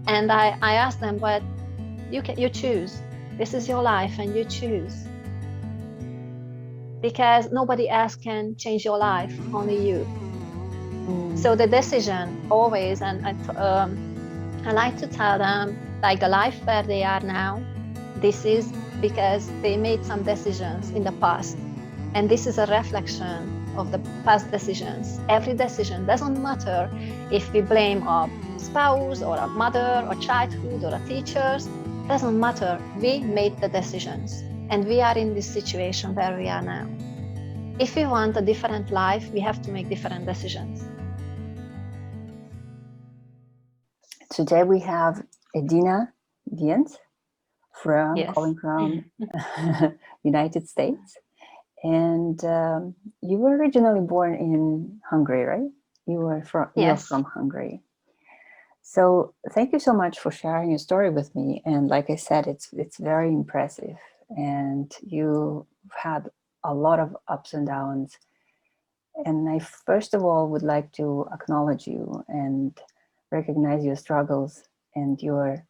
And I asked them, but you choose. This is your life and you choose. Because nobody else can change your life, only you. So the decision always, and I like to tell them, like the life where they are now, this is because they made some decisions in the past. And this is a reflection of the past decisions. Every decision doesn't matter if we blame a spouse or a mother or childhood or a teachers, doesn't matter. We made the decisions and we are in this situation where we are now. If we want a different life, we have to make different decisions. Today we have Edina Viens Yes. calling from United States. And you were originally born in Hungary, right? You're Yes. from Hungary. So thank you so much for sharing your story with me. And like I said, it's very impressive. And you've had a lot of ups and downs. And I first of all would like to acknowledge you and recognize your struggles and your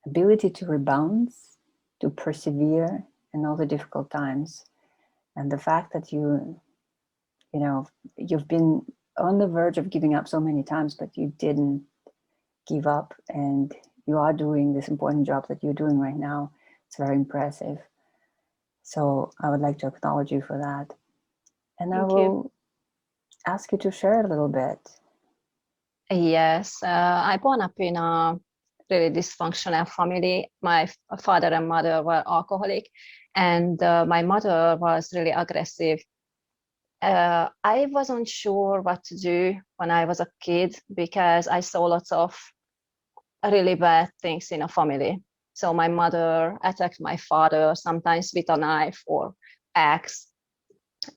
ability to rebound, to persevere in all the difficult times. And the fact that you've been on the verge of giving up so many times, but you didn't give up, and you are doing this important job that you're doing right now. It's very impressive. So I would like to acknowledge you for that. And I Thank you. will ask you to share a little bit. Yes, I born up in a really dysfunctional family. My father and mother were alcoholic, and my mother was really aggressive. I wasn't sure what to do when I was a kid because I saw lots of really bad things in a family. So my mother attacked my father, sometimes with a knife or axe.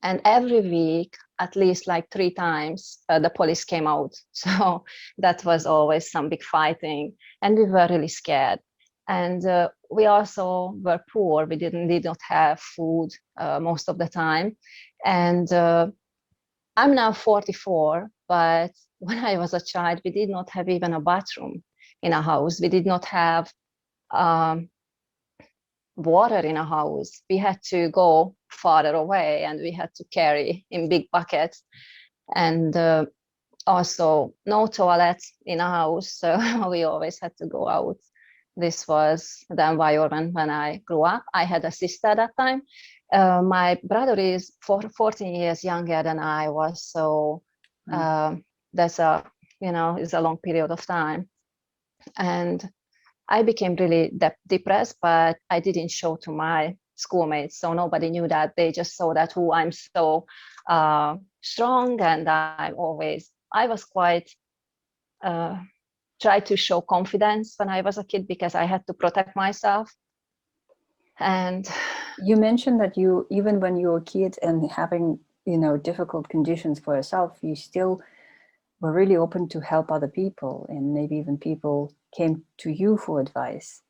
And every week, at least like 3 times, the police came out. So that was always some big fighting. And we were really scared. And we also were poor. We did not have food most of the time. And I'm now 44, but when I was a child, we did not have even a bathroom in a house. We did not have um, water in a house. We had to go farther away and we had to carry in big buckets. And also no toilets in a house. So we always had to go out. This was the environment when I grew up. I had a sister at that time. My brother is 14 years younger than I was. So that's is a long period of time. And I became really depressed, but I didn't show to my schoolmates. So nobody knew that. They just saw that, oh, I'm so strong. And I was quite, tried to show confidence when I was a kid because I had to protect myself. And you mentioned that you, even when you were a kid and having, difficult conditions for yourself, you still were really open to help other people, and maybe even people came to you for advice.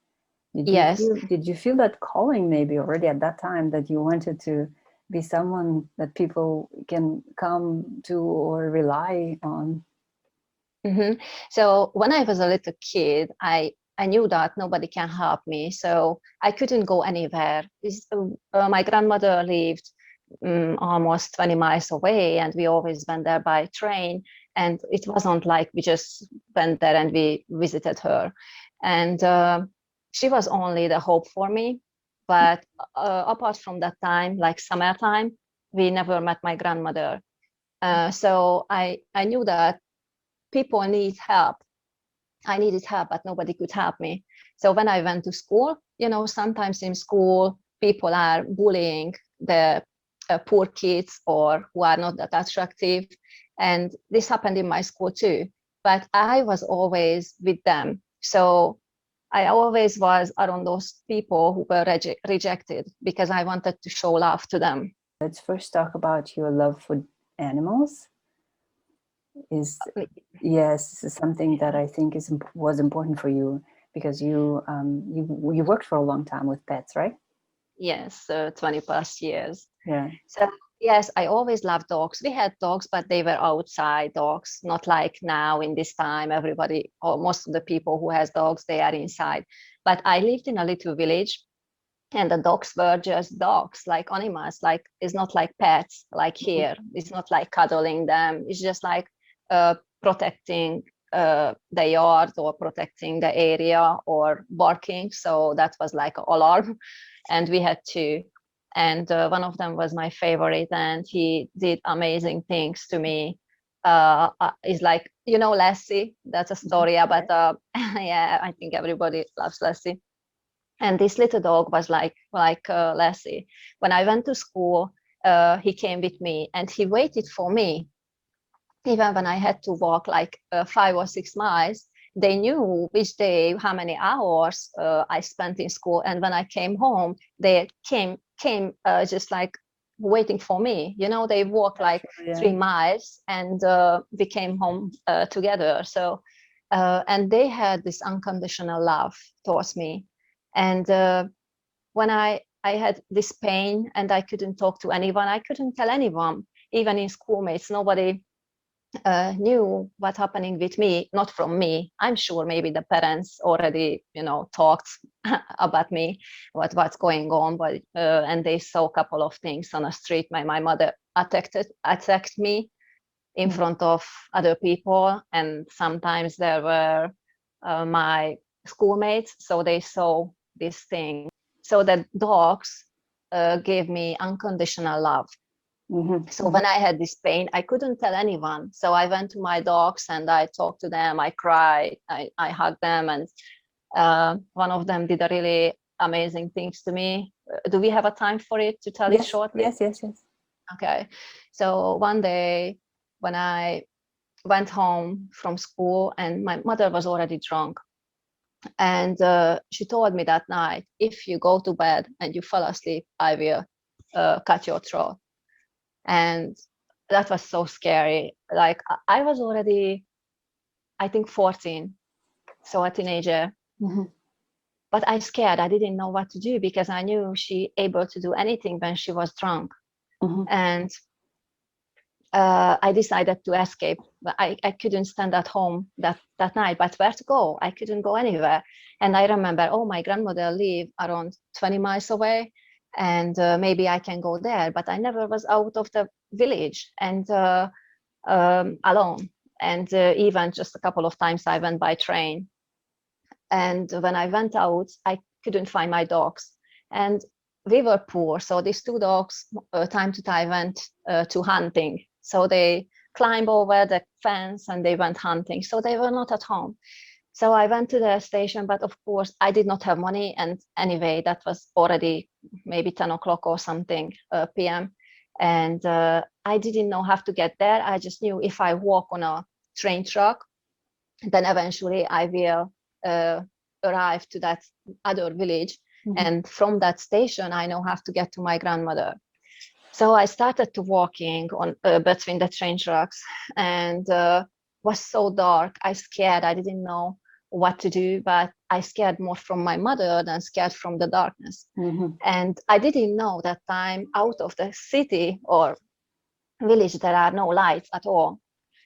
yes, Did you feel that calling maybe already at that time, that you wanted to be someone that people can come to or rely on? mm-hmm. So when I was a little kid, I knew that nobody can help me. So I couldn't go anywhere. My grandmother lived almost 20 miles away, and we always went there by train. And it wasn't like we just went there and we visited her. And she was only the hope for me. But apart from that time, like summertime, we never met my grandmother. So I knew that people need help. I needed help, but nobody could help me. So when I went to school, sometimes in school, people are bullying the poor kids or who are not that attractive. And this happened in my school too. But I was always with them. So I always was around those people who were rejected because I wanted to show love to them. Let's first talk about your love for animals. Yes, this is something that I think was important for you, because you worked for a long time with pets, right? Yes, 20 plus years. Yeah. So Yes, I always loved dogs. We had dogs, but they were outside dogs, not like now in this time. Everybody, or most of the people who has dogs, they are inside. But I lived in a little village, and the dogs were just dogs, like animals. Like it's not like pets, like here. It's not like cuddling them. It's just like protecting the yard or protecting the area or barking. So that was like an alarm, and we had two, and one of them was my favorite, and he did amazing things to me. Is like, you know, Lassie. That's a story about yeah, I think everybody loves Lassie. And this little dog was like Lassie. When I went to school, he came with me, and he waited for me even when I had to walk like 5 or 6 miles. They knew which day, how many hours I spent in school, and when I came home, they came just like waiting for me. You know, they walked like Yeah. 3 miles, and we came home together. So, and they had this unconditional love towards me, and when I had this pain and I couldn't talk to anyone, I couldn't tell anyone, even in schoolmates, nobody knew what's happening with me, not from me. I'm sure maybe the parents already, you know, talked about me, what's going on, but and they saw a couple of things on the street. My mother attacked me in front of other people, and sometimes there were my schoolmates, so they saw this thing. So the dogs gave me unconditional love. So when I had this pain, I couldn't tell anyone. So I went to my dogs and I talked to them. I cried. I hugged them, and one of them did a really amazing things to me. Do we have a time for it to tell it shortly? Yes. Okay. So one day when I went home from school, and my mother was already drunk, and she told me that night, if you go to bed and you fall asleep, I will cut your throat. And that was so scary. Like I was already, I think, 14, so a teenager. But I scared. I didn't know what to do because I knew she able to do anything when she was drunk. And I decided to escape. But I couldn't stand at home that night. But where to go? I couldn't go anywhere. And I remember, oh, my grandmother lived around 20 miles away, and maybe I can go there. But I never was out of the village and alone. And even just a couple of times I went by train. And when I went out, I couldn't find my dogs. And we were poor, so these two dogs, time to time, went to hunting. So they climbed over the fence and they went hunting. So they were not at home. So I went to the station, but of course I did not have money. And anyway, that was already maybe 10 o'clock or something p.m. And I didn't know how to get there. I just knew if I walk on a train track, then eventually I will arrive to that other village. And from that station, I know how to get to my grandmother. So I started to walking on between the train tracks, and was so dark. I scared. I didn't know what to do, but I scared more from my mother than scared from the darkness. And I didn't know that time out of the city or village there are no lights at all.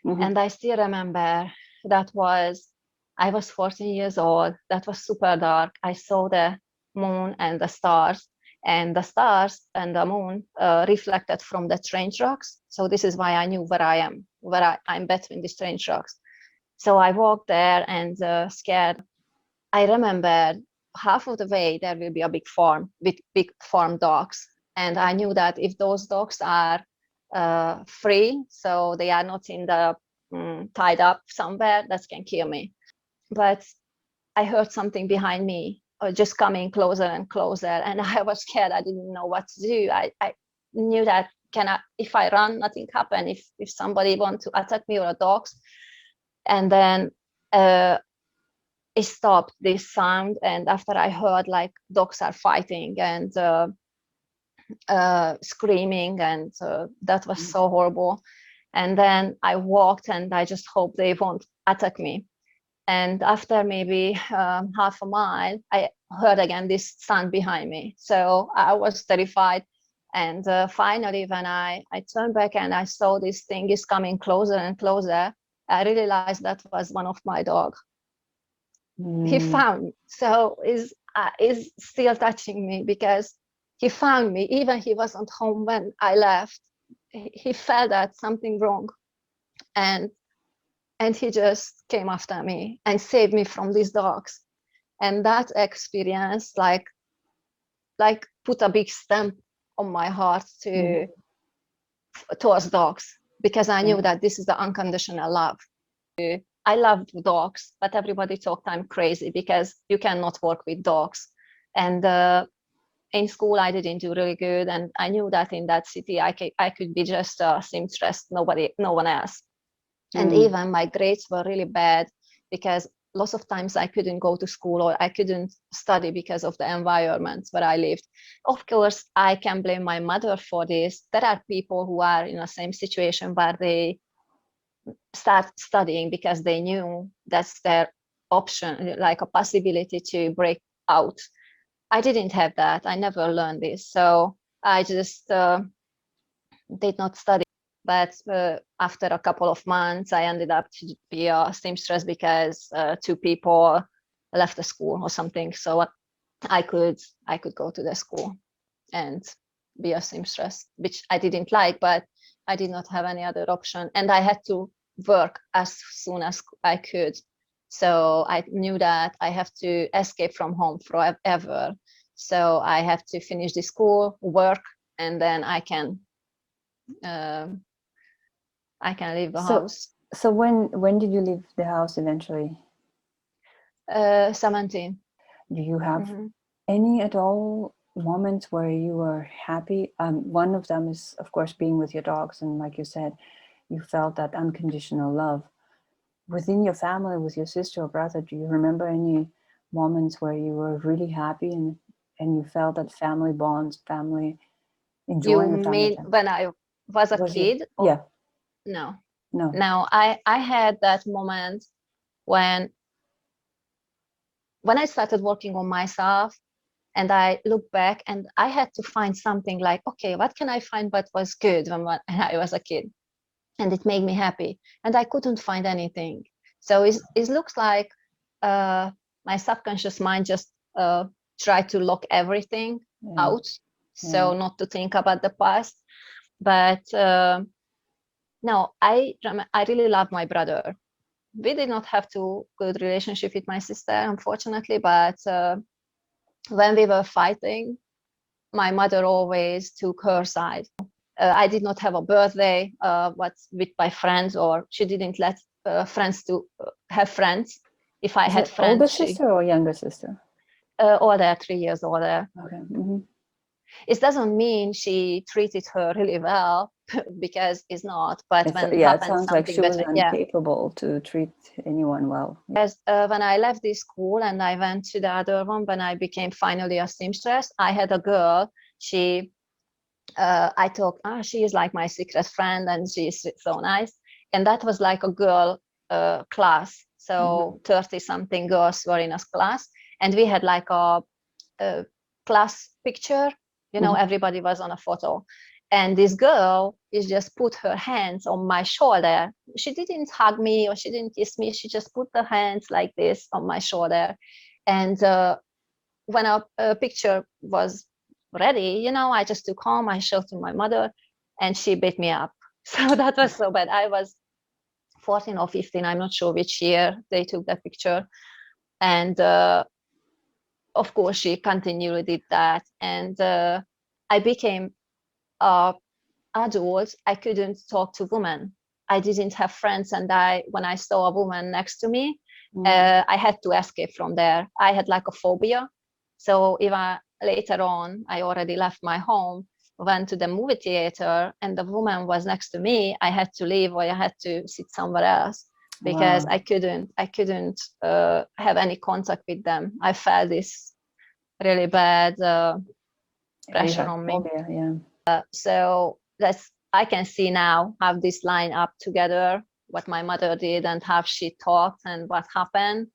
And I still remember I was 14 years old. That was super dark. I saw the moon and the stars, and the stars and the moon reflected from the train tracks. So this is why I knew where I am, I'm between these train tracks. So I walked there and scared. I remember half of the way there will be a big farm with big farm dogs. And I knew that if those dogs are free, so they are not in the tied up somewhere, that can kill me. But I heard something behind me, just coming closer and closer, and I was scared. I didn't know what to do. I knew that if I run, nothing happen. If somebody want to attack me or a dogs, and then it stopped this sound, and after I heard like dogs are fighting and screaming, and that was so horrible. And then I walked, and I just hope they won't attack me. And after maybe half a mile, I heard again this sound behind me. So I was terrified. And finally, when I turned back and I saw this thing is coming closer and closer, I realized that was one of my dog. He found me. So is still touching me because he found me. Even he wasn't home when I left. He felt that something wrong, and he just came after me and saved me from these dogs. And that experience, like put a big stamp on my heart towards dogs, because I knew that this is the unconditional love. I loved dogs, but everybody thought I'm crazy because you cannot work with dogs. And in school, I didn't do really good, and I knew that in that city, I could be just a seamstress, no one else. And even my grades were really bad because lots of times I couldn't go to school or I couldn't study because of the environment where I lived. Of course, I can blame my mother for this. There are people who are in the same situation where they start studying because they knew that's their option, like a possibility to break out. I didn't have that. I never learned this. So I just did not study. But after a couple of months, I ended up to be a seamstress because two people left the school or something. So I could go to the school and be a seamstress, which I didn't like, but I did not have any other option. And I had to work as soon as I could. So I knew that I have to escape from home forever. So I have to finish the school, work, and then I can leave the house. So when did you leave the house eventually? 17. Do you have any at all moments where you were happy? One of them is, of course, being with your dogs, and like you said, you felt that unconditional love. Within your family, with your sister or brother, do you remember any moments where you were really happy and you felt that family bonds, family enjoying the family You mean time? when I was a kid? Yeah. No. I had that moment when I started working on myself, and I look back and I had to find something like, okay, what can I find what was good when I was a kid? And it made me happy. And I couldn't find anything. So it looks like my subconscious mind just tried to lock everything out. So not to think about the past. But no, I really love my brother. We did not have too good relationship with my sister, unfortunately, but when we were fighting, my mother always took her side. I did not have a birthday with my friends, or she didn't let friends to have friends. If I had friends, older sister or younger sister? Older, 3 years older. Okay. It doesn't mean she treated her really well, because it's not. But it sounds like she was incapable to treat anyone well. As when I left this school and I went to the other one, when I became finally a seamstress, I had a girl. I thought, she is like my secret friend and she is so nice. And that was like a girl class. So 30-something girls were in a class, and we had like a class picture. Everybody was on a photo. And this girl is just put her hands on my shoulder. She didn't hug me or she didn't kiss me. She just put her hands like this on my shoulder. And when a picture was ready, I just took home, I showed to my mother, and she beat me up. So that was so bad. I was 14 or 15, I'm not sure which year they took that picture. And of course, she continually did that. And I became adult. I couldn't talk to women. I didn't have friends. And when I saw a woman next to me, I had to escape from there. I had like a phobia. So even later on, I already left my home, went to the movie theater, and the woman was next to me. I had to leave, or I had to sit somewhere else because I couldn't have any contact with them. I felt this really bad pressure on me. Phobia, so I can see now how this line up together, what my mother did and how she talked and what happened.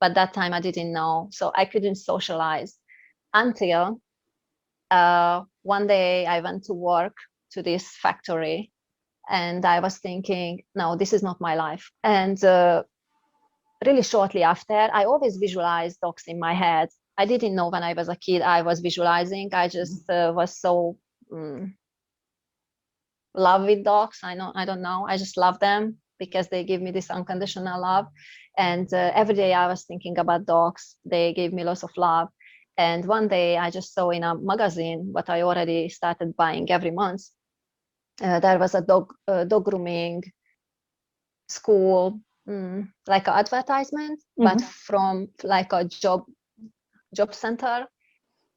But that time I didn't know, so I couldn't socialize until one day I went to work to this factory, and I was thinking, no, this is not my life. And really shortly after, I always visualized dogs in my head. I didn't know when I was a kid I was visualizing. I just was so love with dogs. I don't know. I just love them because they give me this unconditional love. And every day I was thinking about dogs. They gave me lots of love. And one day I just saw in a magazine, what I already started buying every month, there was a dog grooming school, like an advertisement, but from like a job center.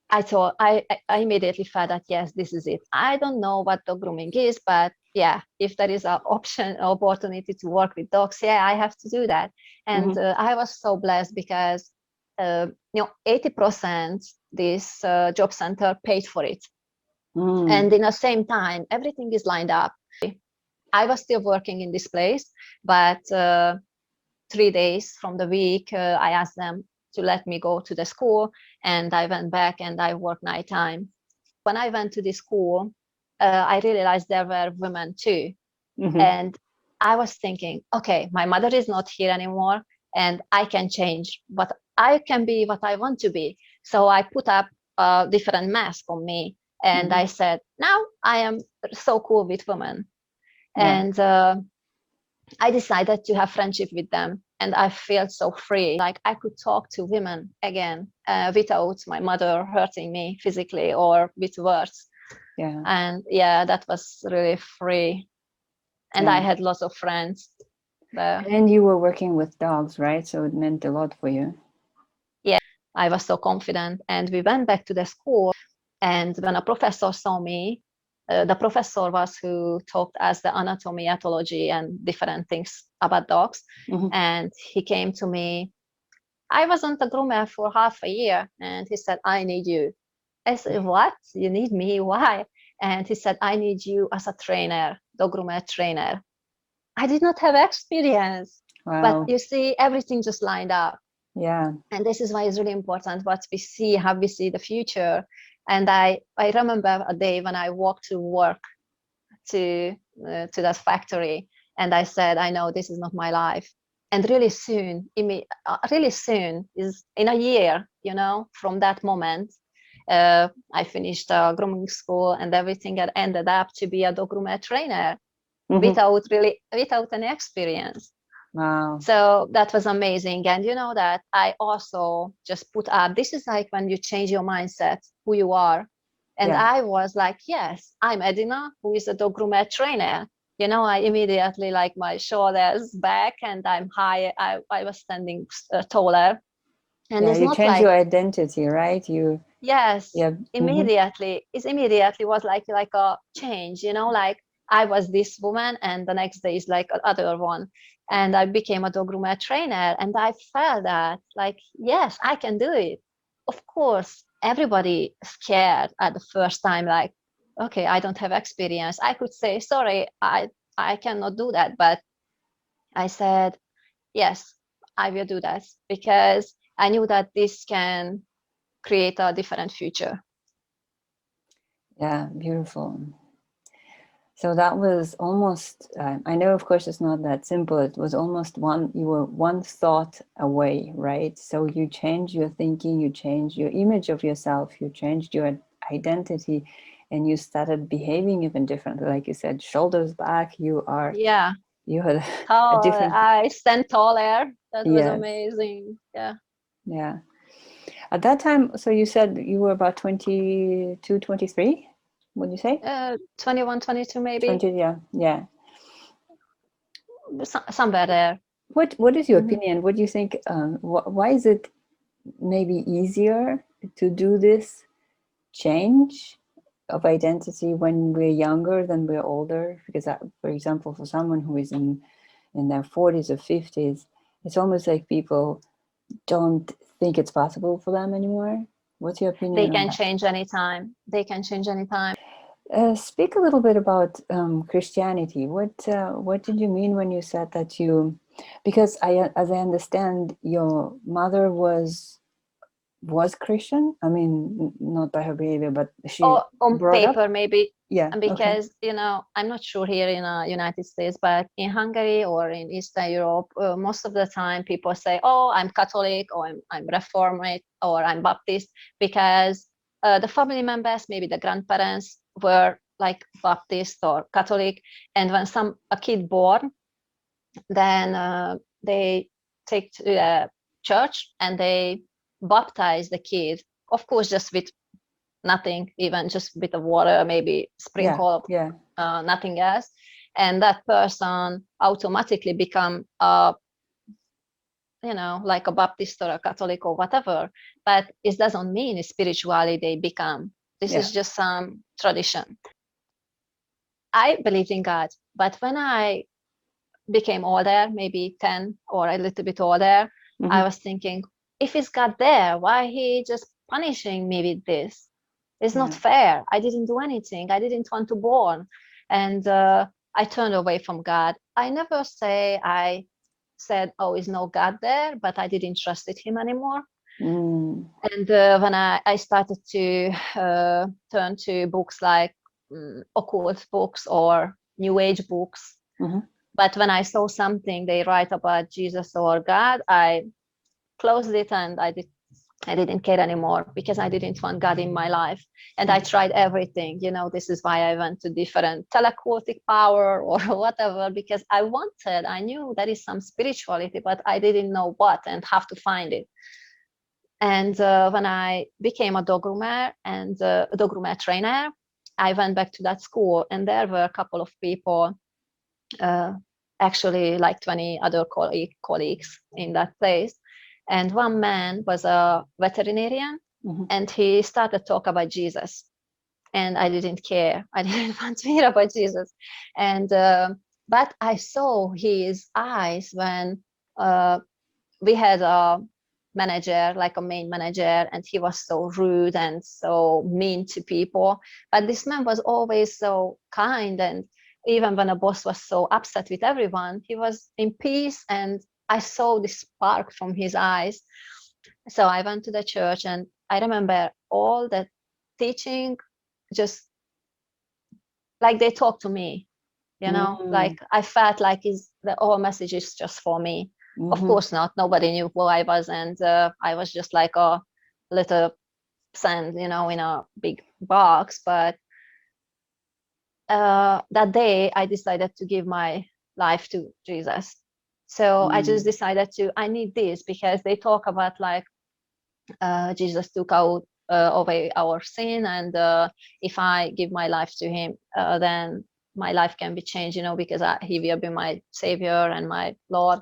I thought I immediately felt that yes, this is it. I don't know what dog grooming is, but yeah, if there is an opportunity to work with dogs, yeah, I have to do that. And I was so blessed because 80% this job center paid for it, and in the same time, everything is lined up. I was still working in this place, but 3 days from the week, I asked them to let me go to the school, and I went back and I worked nighttime. When I went to the school, I realized there were women too. And I was thinking, okay, my mother is not here anymore, and I can change, but I can be what I want to be. So I put up a different mask on me, and I said, now I am so cool with women. And I decided to have friendship with them, and I felt so free. Like I could talk to women again without my mother hurting me physically or with words. Yeah. And yeah, that was really free. And I had lots of friends there. And you were working with dogs, right? So it meant a lot for you. Yeah, I was so confident. And we went back to the school. And when a professor saw me, the professor was who taught us the anatomy, ethology, and different things about dogs. And he came to me. I wasn't a groomer for half a year, and he said, I need you. I said, what? You need me? Why? And he said, I need you as a trainer, dog groomer trainer. I did not have experience. Wow. But you see, everything just lined up. Yeah. And this is why it's really important what we see, how we see the future. And I remember a day when I walked to work to that factory, and I said, I know this is not my life. And really soon is in a year, from that moment, I finished grooming school, and everything had ended up to be a dog groomer trainer without any experience. Wow. So that was amazing. And that I also just put up, this is like when you change your mindset, who you are. And I was like, yes, I'm Edina, who is a dog groomer trainer. I immediately like my shoulders back, and I'm high. I was standing taller. And it's you not change like your identity, right? immediately. It immediately was like a change, like I was this woman, and the next day is like another one. And I became a dog groomer trainer, and I felt that like, yes, I can do it. Of course, everybody scared at the first time, like, okay, I don't have experience. I could say, sorry, I cannot do that. But I said, yes, I will do that, because I knew that this can create a different future. Yeah, beautiful. So that was almost, I know, of course, it's not that simple. It was almost you were one thought away, right? So you changed your thinking, you changed your image of yourself, you changed your identity, and you started behaving even differently. Like you said, shoulders back, you had a different... I stand taller. That was amazing. Yeah. At that time, so you said you were about 22, 23? What did you say? 21, 22 maybe. 20, yeah. Somewhere there. What is your opinion? What do you think? Why is it maybe easier to do this change of identity when we're younger than we're older? Because, for example, for someone who is in their 40s or 50s, it's almost like people don't think it's possible for them anymore. What's your opinion They on can that? change anytime. They can change anytime. Speak a little bit about Christianity. What did you mean when you said that you... Because as I understand, your mother was was Christian. I mean, not by her behavior, but she Or on brought up. paper, maybe. Yeah. And Okay. because, I'm not sure here in the United States, but in Hungary or in Eastern Europe, most of the time people say, oh, I'm Catholic, or I'm Reformed, or I'm Baptist, because the family members, maybe the grandparents, were like Baptist or Catholic. And when a kid born, then they take to a church and they baptize the kid, of course, just with nothing, even just a bit of water, maybe sprinkle, Yeah. nothing else. And that person automatically become like a Baptist or a Catholic or whatever. But it doesn't mean spiritually they become. This is just some tradition. I believed in God, but when I became older, maybe 10 or a little bit older, I was thinking, if it's God there, why he just punishing me with this? It's not fair. I didn't do anything. I didn't want to born. And I turned away from God. I never I said, oh, is no God there, but I didn't trust him anymore. And when I started to turn to books like occult books or New Age books, but when I saw something they write about Jesus or God, I closed it and I didn't care anymore, because I didn't want God in my life. And I tried everything. This is why I went to different telepathic power or whatever, because I knew there is some spirituality, but I didn't know what and have to find it. And when I became a dog groomer and a dog groomer trainer, I went back to that school, and there were a couple of people, actually like 20 other colleagues in that place. And one man was a veterinarian, and he started to talk about Jesus. And I didn't care. I didn't want to hear about Jesus. And but I saw his eyes when we had a manager, like a main manager, and he was so rude and so mean to people. But this man was always so kind, and even when a boss was so upset with everyone, he was in peace, and I saw this spark from his eyes. So I went to the church, and I remember all the teaching, just like they talked to me, like I felt like the whole message is just for me. Of course not. Nobody knew who I was, and I was just like a little sand, in a big box. But that day, I decided to give my life to Jesus. So I just decided I need this, because they talk about like Jesus took out away our sin, and if I give my life to him, then my life can be changed, because he will be my savior and my Lord.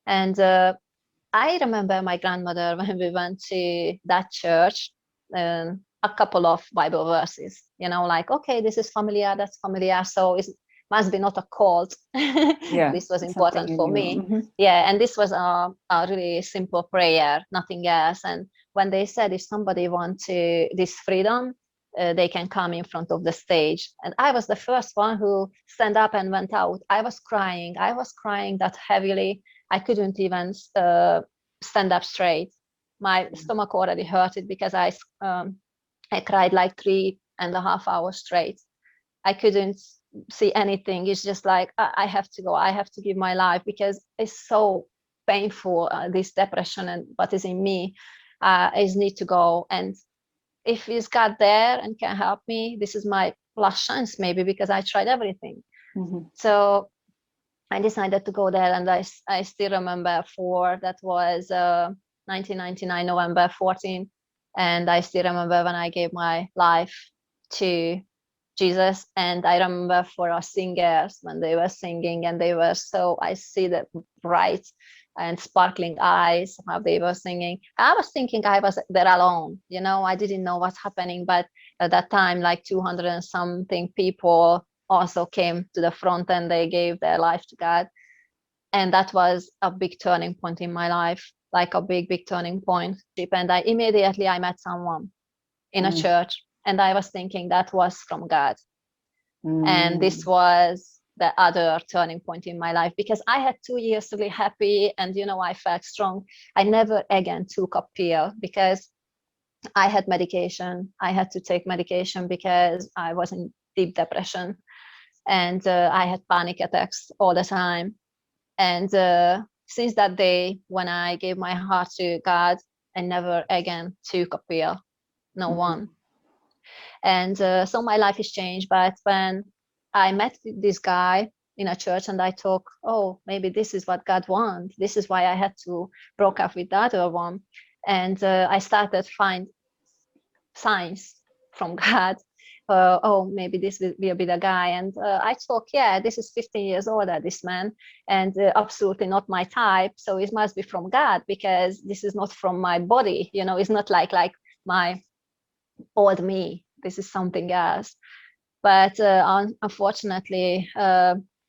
And I remember my grandmother, when we went to that church, a couple of Bible verses, like, okay, this is familiar, that's familiar, so it must be not a cult. This was important for me. Yeah, and this was a really simple prayer, nothing else. And when they said, if somebody wants this freedom, they can come in front of the stage. And I was the first one who stand up and went out. I was crying that heavily. I couldn't even stand up straight. My stomach already hurted, because I cried like 3.5 hours straight. I couldn't see anything. It's just like, I have to go. I have to give my life, because it's so painful, this depression and what is in me. I just need to go. And if he's got there and can help me, this is my last chance, maybe, because I tried everything. So I decided to go there, and I still remember that was 1999, November 14. And I still remember when I gave my life to Jesus. And I remember for our singers, when they were singing, and they were I see the bright and sparkling eyes, how they were singing. I was thinking I was there alone, I didn't know what's happening. But at that time, like 200 and something people also came to the front, and they gave their life to God. And that was a big turning point in my life, like a big, big turning point. And I met someone in a church, and I was thinking that was from God. And this was the other turning point in my life, because I had 2 years to be happy, and I felt strong. I never again took a pill, because I had medication. I had to take medication because I was in deep depression, and I had panic attacks all the time. And since that day, when I gave my heart to God, I never again took a pill, no one. And so my life has changed. But when I met this guy in a church, and I thought, oh, maybe this is what God wants. This is why I had to broke up with the other one. And I started find signs from God. Oh, maybe this will be the guy. And I thought, yeah, this is 15 years older, this man, and absolutely not my type. So it must be from God, because this is not from my body. It's not like my old me. This is something else. But unfortunately,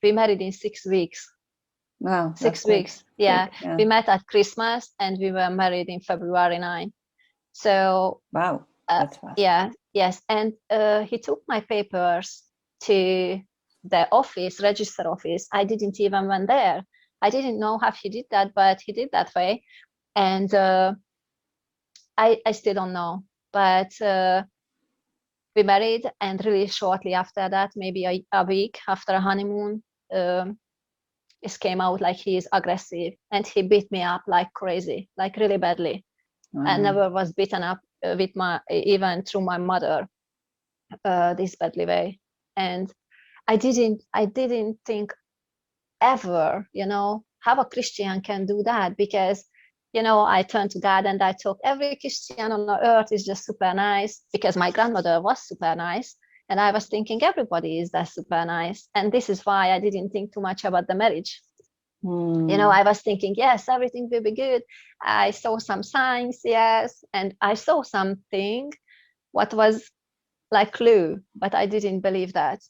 we married in 6 weeks. Wow, 6 weeks. Yeah. Yeah. We met at Christmas, and we were married in February 9. So Wow, that's fast. yeah, yes. And he took my papers to the office, register office. I didn't even went there. I didn't know how he did that, but he did that way. And I still don't know. But we married, and really shortly after that, maybe a week after a honeymoon, it came out like he is aggressive, and he beat me up like crazy, like really badly. I never was beaten up with even through my mother this badly way. And I didn't think ever, how a Christian can do that, because I turned to God and I thought every Christian on the earth is just super nice, because my grandmother was super nice. And I was thinking everybody is that super nice. And this is why I didn't think too much about the marriage. I was thinking, yes, everything will be good. I saw some signs, yes. And I saw something what was like clue, but I didn't believe that,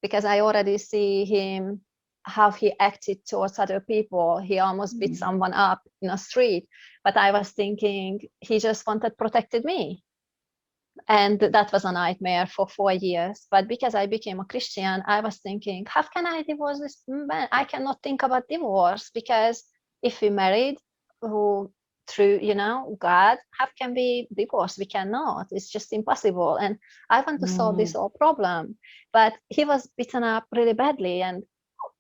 because I already see him, how he acted towards other people. He almost beat someone up in a street, but I was thinking he just wanted protected me. And that was a nightmare for 4 years. But because I became a Christian, I was thinking, how can I divorce this man? I cannot think about divorce, because if we married through, God, how can we divorce? We cannot. It's just impossible. And I want to solve this whole problem. But he was beaten up really badly. And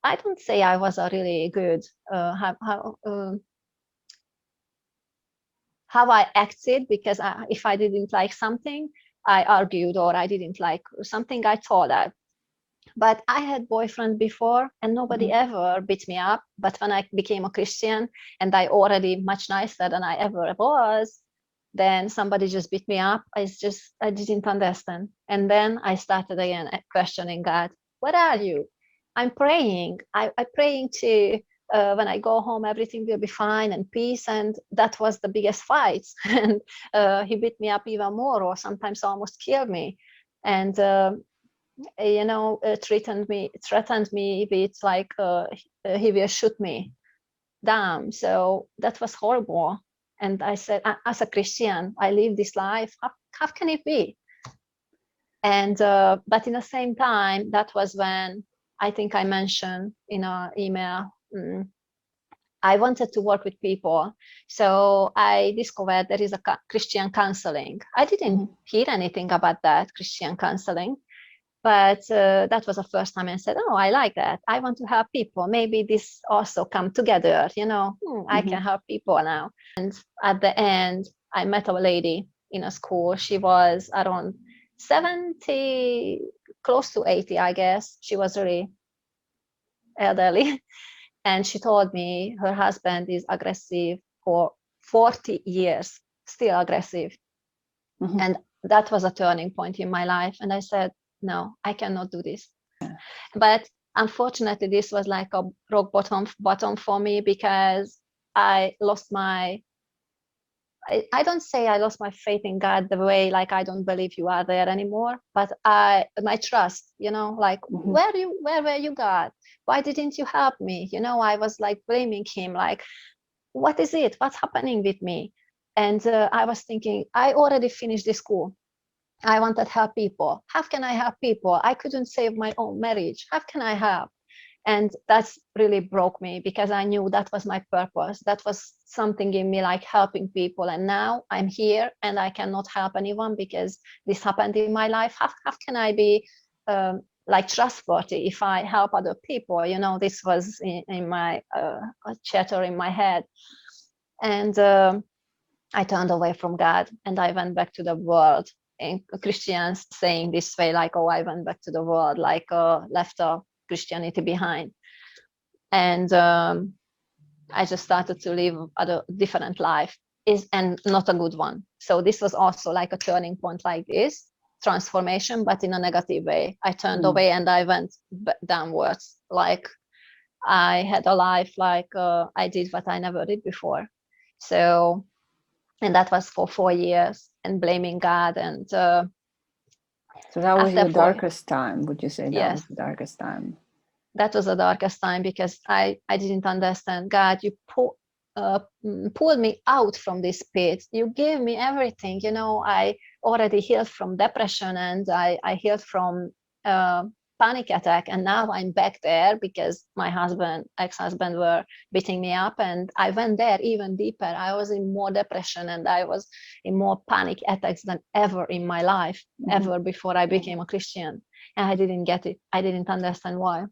I don't say I was a really good, how I acted, because if I didn't like something, I argued, or I didn't like something, I told that. But I had boyfriend before, and nobody ever beat me up. But when I became a Christian, and I already much nicer than I ever was, then somebody just beat me up. I didn't understand. And then I started again questioning God. What are you? I'm praying. I'm praying to when I go home, everything will be fine and peace. And that was the biggest fight. And he beat me up even more, or sometimes almost killed me. And threatened me with like he will shoot me down. So that was horrible. And I said, as a Christian, I live this life. How can it be? And but in the same time, that was when I think I mentioned in our email, I wanted to work with people. So I discovered there is a Christian counseling. I didn't hear anything about that Christian counseling, but that was the first time I said, oh, I like that. I want to help people. Maybe this also come together, I can help people now. And at the end, I met a lady in a school. She was around 70, close to 80, I guess. She was really elderly. And she told me her husband is aggressive for 40 years, still aggressive. And that was a turning point in my life. And I said, no, I cannot do this. But unfortunately, this was like a rock bottom for me, because I lost I don't say I lost my faith in God the way, like, I don't believe you are there anymore, but my trust, like, where were you, God? Why didn't you help me? I was like blaming him, like, what is it? What's happening with me? And I was thinking, I already finished the school. I wanted to help people. How can I help people? I couldn't save my own marriage. How can I help? And that's really broke me, because I knew that was my purpose. That was something in me, like helping people. And now I'm here and I cannot help anyone because this happened in my life. How can I be like trustworthy if I help other people? You know, this was in my chatter in my head. And I turned away from God and I went back to the world. And Christians saying this way, like, oh, I went back to the world, like left Christianity behind. And I just started to live a different life, and not a good one. So this was also like a turning point, like this transformation, but in a negative way. I turned away and I went downwards. Like I had a life like I did what I never did before. So, and that was for 4 years, and blaming God. And so that was your 4 darkest time. Would you say that yes, was the darkest time? that was the darkest time, because I didn't understand. God, you pulled me out from this pit. You gave me everything. You know, I already healed from depression, and I healed from panic attack, and now I'm back there because my ex-husband were beating me up, and I went there even deeper. I was in more depression and I was in more panic attacks than ever in my life, ever before I became a Christian. And I didn't get it. I didn't understand why.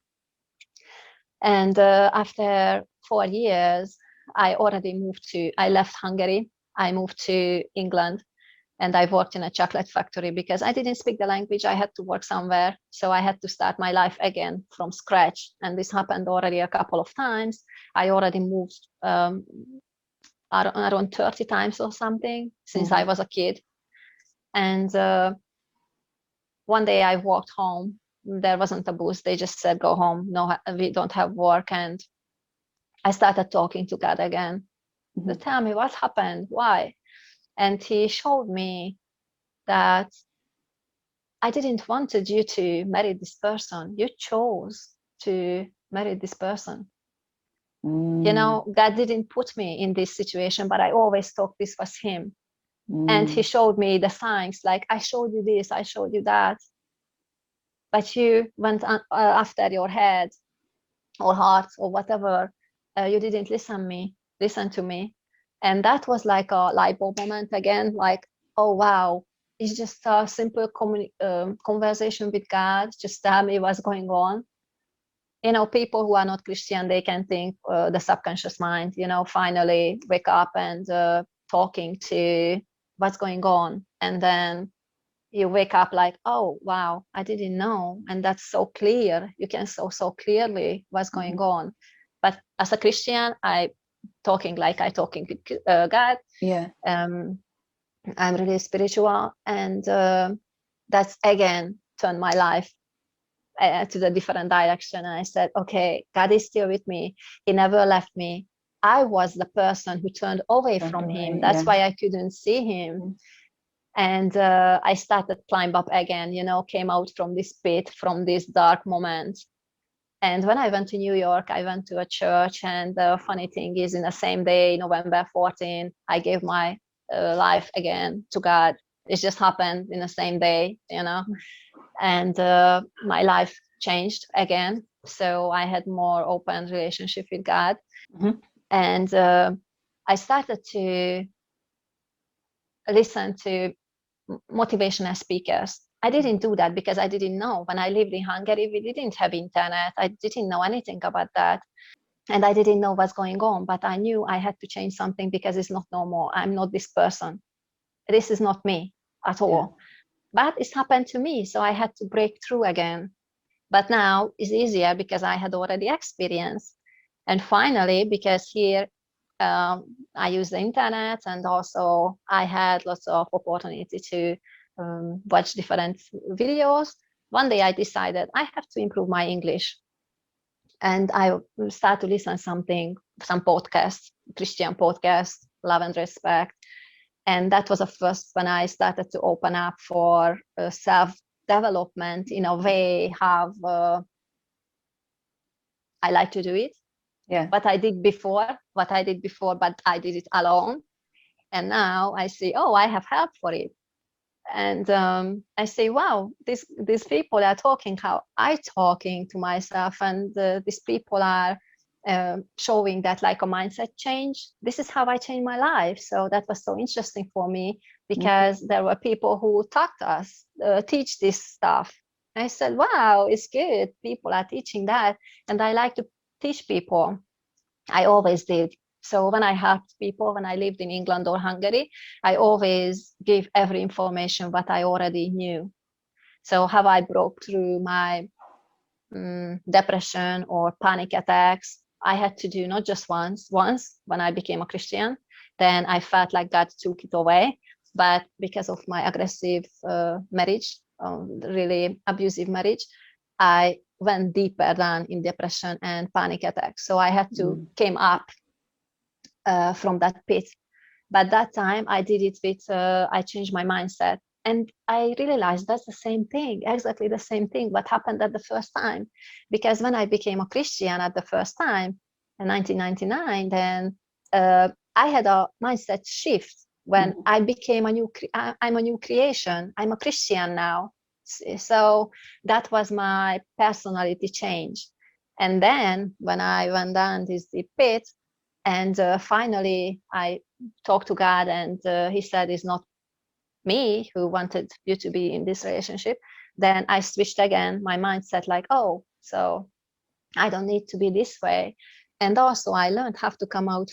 And after 4 years, I left Hungary. I moved to England, and I worked in a chocolate factory because I didn't speak the language. I had to work somewhere. So I had to start my life again from scratch. And this happened already a couple of times. I already moved around 30 times or something since I was a kid. And one day I walked home. There wasn't a bus. They just said, go home. No, we don't have work. And I started talking to God again. To tell me what happened, why. And he showed me that I didn't wanted you to marry this person. You chose to marry this person. You know, God didn't put me in this situation, but I always thought this was him. And he showed me the signs, like, I showed you this, I showed you that. But you went after your head or heart or whatever. You didn't listen to me. And that was like a light bulb moment again, like, oh, wow, it's just a simple conversation with God. Just tell me what's going on. You know, people who are not Christian, they can think the subconscious mind, you know, finally wake up and talking to what's going on. And then you wake up like, oh, wow, I didn't know. And that's so clear. You can so clearly what's going on. But as a Christian, I talking with God. Yeah. I'm really spiritual. And that's again turned my life to the different direction. And I said, okay, God is still with me. He never left me. I was the person who turned away from him. That's why I couldn't see him. And I started climb up again, you know, came out from this pit, from this dark moment. And when I went to New York, I went to a church. And the funny thing is, in the same day, November 14, I gave my life again to God. It just happened in the same day, you know. And my life changed again. So I had more open relationship with God. And I started to listen to motivational speakers. I didn't do that because I didn't know. When I lived in Hungary, we didn't have internet. I didn't know anything about that. And I didn't know what's going on, but I knew I had to change something because it's not normal. I'm not this person. This is not me at all. But it's happened to me. So I had to break through again. But now it's easier because I had already experienced. And finally, because here I use the internet, and also I had lots of opportunity to watch different videos. One day I decided I have to improve my English. And I started to listen some podcasts, Christian podcasts, Love and Respect. And that was the first when I started to open up for self-development in a way how I like to do it. What I did before, but I did it alone. And now I see, oh, I have help for it. And I say, wow, these people are talking how I talking to myself, and these people are showing that like a mindset change. This is how I changed my life. So that was so interesting for me, because there were people who taught us, teach this stuff. I said, wow, it's good. People are teaching that. And I like to teach people. I always did. So when I helped people, when I lived in England or Hungary, I always gave every information what I already knew. So how I broke through my depression or panic attacks, I had to do not just once when I became a Christian, then I felt like God took it away. But because of my aggressive marriage, really abusive marriage, I went deeper down in depression and panic attacks. So I had to came up from that pit. But that time I did it with, I changed my mindset. And I realized that's the same thing, exactly the same thing, what happened at the first time. Because when I became a Christian at the first time in 1999, then I had a mindset shift when I became I'm a new creation. I'm a Christian now. So that was my personality change. And then when I went down this deep pit, and finally I talked to God, and he said, it's not me who wanted you to be in this relationship. Then I switched again my mindset, like, oh, so I don't need to be this way. And also I learned how to come out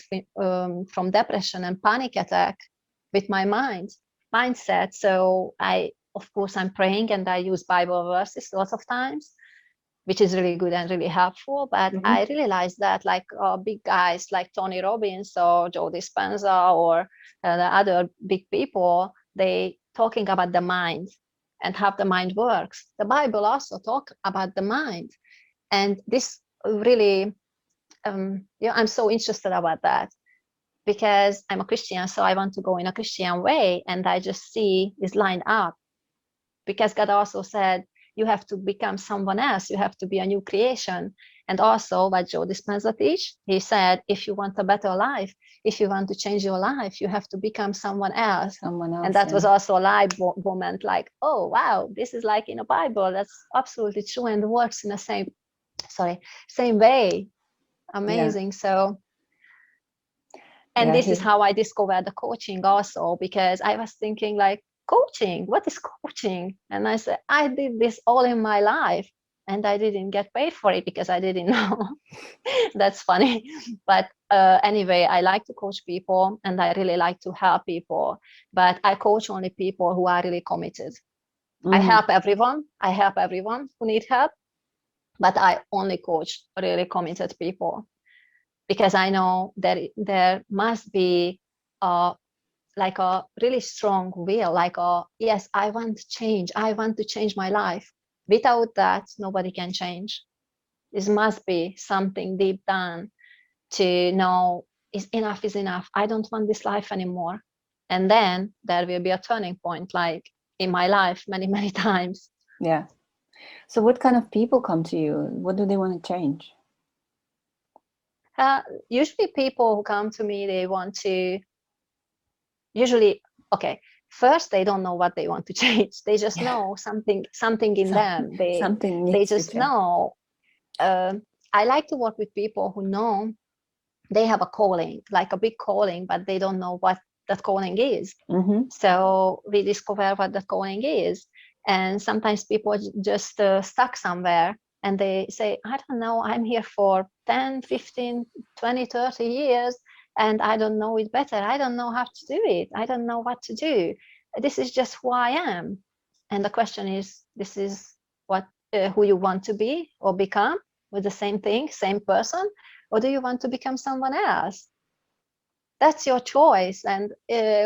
from depression and panic attack with my mindset. So of course I'm praying, and I use Bible verses lots of times, which is really good and really helpful. But I realized that like big guys like Tony Robbins or Joe Dispenza or the other big people, they talking about the mind and how the mind works. The Bible also talk about the mind. And this really, I'm so interested about that, because I'm a Christian, so I want to go in a Christian way. And I just see is lined up, because God also said, you have to become someone else. You have to be a new creation. And also what Joe Dispenza teach, he said, if you want a better life, if you want to change your life, you have to become someone else. And that was also a live moment, like, oh, wow, this is like in the Bible. That's absolutely true and works in the same way. Amazing. Yeah. So, and this is how I discovered the coaching also, because I was thinking like, coaching, what is coaching? And I said, I did this all in my life, and I didn't get paid for it because I didn't know. That's funny. But anyway, I like to coach people, and I really like to help people, but I coach only people who are really committed. I help everyone who need help, but I only coach really committed people, because I know that there must be like a really strong will, like yes, I want to change my life. Without that, nobody can change. This must be something deep down to know is enough. I don't want this life anymore. And then there will be a turning point, like in my life many times. Yeah. So what kind of people come to you? What do they want to change? Usually people who come to me, they want to first they don't know what they want to change. They just know something in them. They just know. I like to work with people who know they have a calling, like a big calling, but they don't know what that calling is. So we discover what that calling is. And sometimes people just stuck somewhere, and they say, I don't know, I'm here for 10, 15, 20, 30 years, and I don't know it better. I don't know how to do it. I don't know what to do. This is just who I am. And the question is, this is what who you want to be or become with the same thing, same person, or do you want to become someone else? That's your choice. And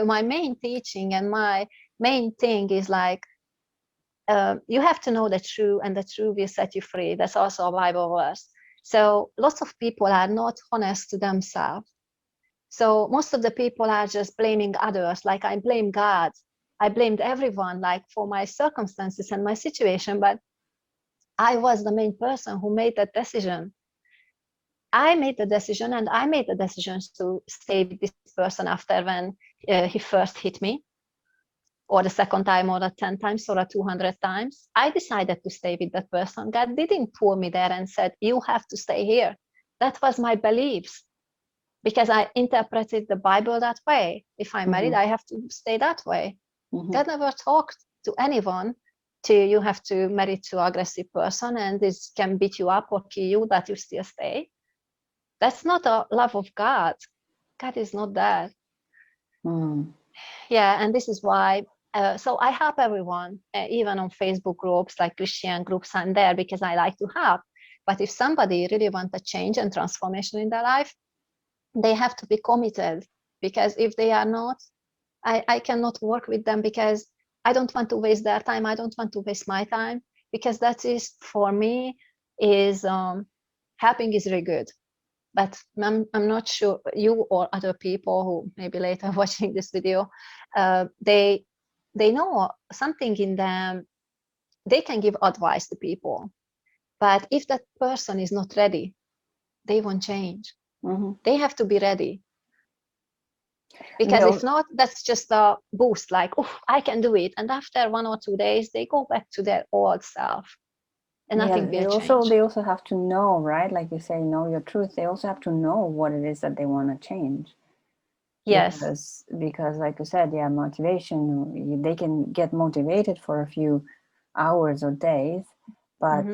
my main teaching and my main thing is like, you have to know the truth, and the truth will set you free. That's also a Bible verse. So lots of people are not honest to themselves. So most of the people are just blaming others. Like I blame God. I blamed everyone, like for my circumstances and my situation, but I was the main person who made that decision. I made the decision, and I made the decisions to stay with this person after when he first hit me. or the second time, or the 10 times, or the 200 times, I decided to stay with that person. God didn't pull me there and said, you have to stay here. That was my beliefs, because I interpreted the Bible that way. If I'm married, I have to stay that way. God never talked to anyone to, you have to marry to an aggressive person and this can beat you up or kill you, but you still stay. That's not a love of God. God is not that. Yeah, and this is why, so I help everyone, even on Facebook groups, like Christian groups, I'm there because I like to help. But if somebody really wants a change and transformation in their life, they have to be committed, because if they are not, I cannot work with them, because I don't want to waste their time. I don't want to waste my time, because that is, for me, is helping is really good. But I'm not sure you or other people who maybe later watching this video, they know something in them. They can give advice to people, but if that person is not ready, they won't change. They have to be ready, because if not, that's just a boost, like, oh, I can do it, and after 1 or 2 days they go back to their old self and nothing will change. They also have to know, right? Like you say, know your truth. They also have to know what it is that they want to change. Yes. Because like you said, yeah, motivation, they can get motivated for a few hours or days, but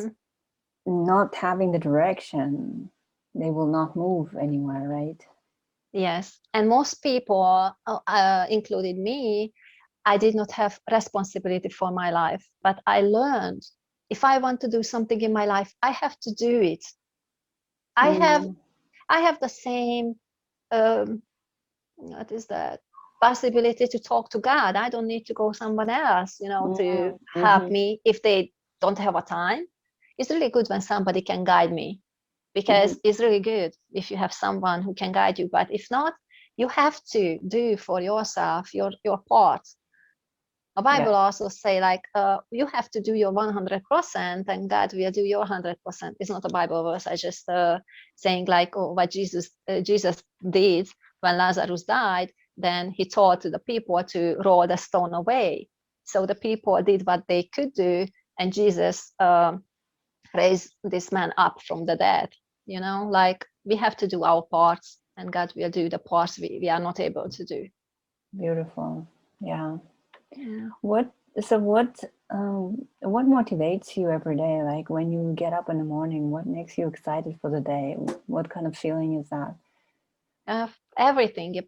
not having the direction, they will not move anywhere, right? Yes. And most people, including me, I did not have responsibility for my life, but I learned, if I want to do something in my life, I have to do it. I have the same, what is that, possibility to talk to God. I don't need to go someone else, to help me if they don't have a time. It's really good when somebody can guide me, because it's really good if you have someone who can guide you. But if not, you have to do for yourself your part. The Bible also say, like, you have to do your 100% and God will do your 100%. It's not a Bible verse. I just saying, like, oh, what Jesus did when Lazarus died. Then he told to the people to roll the stone away. So the people did what they could do, and Jesus raised this man up from the dead. Like, we have to do our parts, and God will do the parts we are not able to do. Beautiful. Yeah. What motivates you every day? Like, when you get up in the morning, what makes you excited for the day? What kind of feeling is that? Everything,